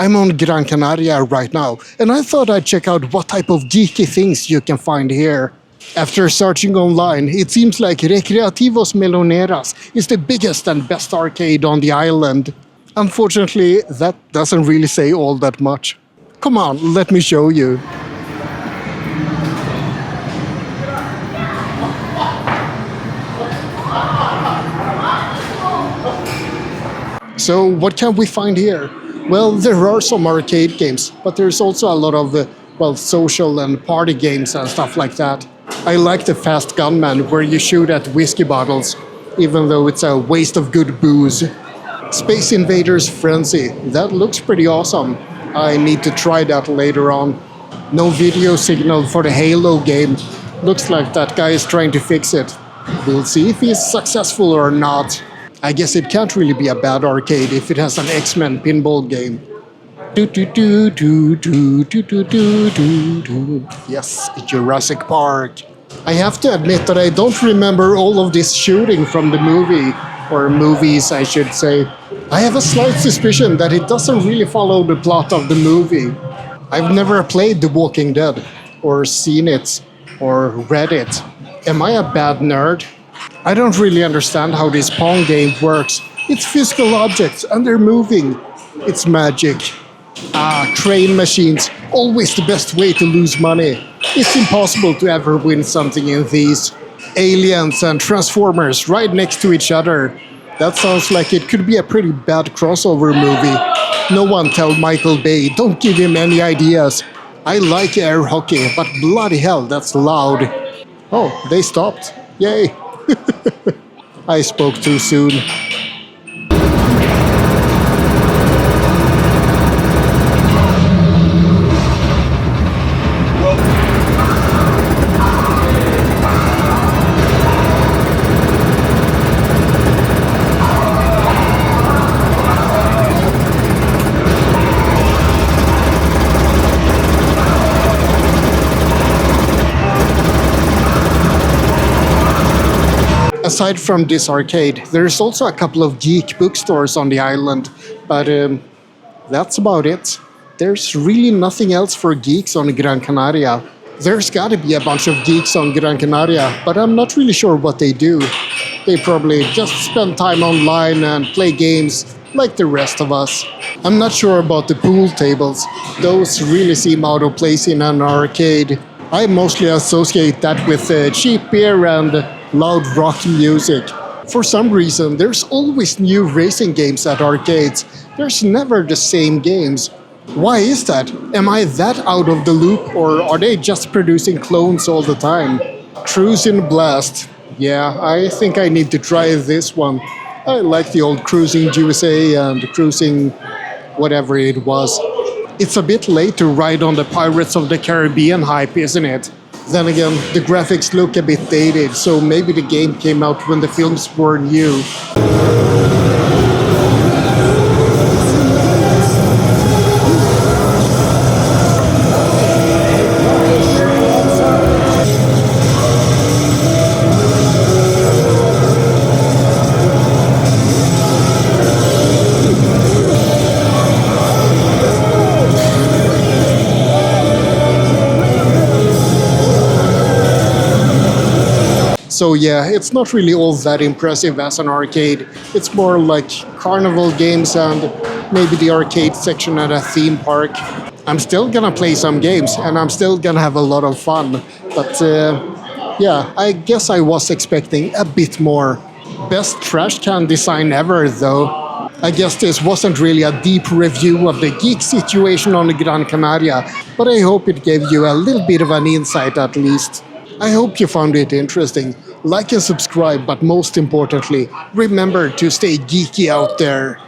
I'm on Gran Canaria right now, and I thought I'd check out what type of geeky things you can find here. After searching online, it seems like Recreativos Meloneras is the biggest and best arcade on the island. Unfortunately, that doesn't really say all that much. Come on, let me show you. So what can we find here? Well, there are some arcade games, but there's also a lot of social and party games and stuff like that. I like the Fast Gunman, where you shoot at whiskey bottles, even though it's a waste of good booze. Space Invaders Frenzy, that looks pretty awesome. I need to try that later on. No video signal for the Halo game. Looks like that guy is trying to fix it. We'll see if he's successful or not. I guess it can't really be a bad arcade if it has an X-Men pinball game. Yes, Jurassic Park. I have to admit that I don't remember all of this shooting from the movie, or movies I should say. I have a slight suspicion that it doesn't really follow the plot of the movie. I've never played The Walking Dead, or seen it, or read it. Am I a bad nerd? I don't really understand how this Pong game works. It's physical objects and they're moving. It's magic. Crane machines, always the best way to lose money. It's impossible to ever win something in these. Aliens and Transformers right next to each other. That sounds like it could be a pretty bad crossover movie. No one tell Michael Bay, don't give him any ideas. I like air hockey, but bloody hell, that's loud. Oh, they stopped. Yay. I spoke too soon. Aside from this arcade, there's also a couple of geek bookstores on the island, but that's about it. There's really nothing else for geeks on Gran Canaria. There's gotta be a bunch of geeks on Gran Canaria, but I'm not really sure what they do. They probably just spend time online and play games like the rest of us. I'm not sure about the pool tables. Those really seem out of place in an arcade. I mostly associate that with cheap beer and loud rock music. For some reason, there's always new racing games at arcades. There's never the same games. Why is that? Am I that out of the loop, or are they just producing clones all the time? Cruis'n Blast. Yeah, I think I need to try this one. I like the old Cruising USA and Cruising whatever it was. It's a bit late to ride on the Pirates of the Caribbean hype, isn't it? Then again, the graphics look a bit dated, so maybe the game came out when the films were new. So yeah, it's not really all that impressive as an arcade. It's more like carnival games and maybe the arcade section at a theme park. I'm still gonna play some games and I'm still gonna have a lot of fun. But yeah, I guess I was expecting a bit more. Best trash can design ever though. I guess this wasn't really a deep review of the geek situation on Gran Canaria, but I hope it gave you a little bit of an insight at least. I hope you found it interesting. Like and subscribe, but most importantly, remember to stay geeky out there.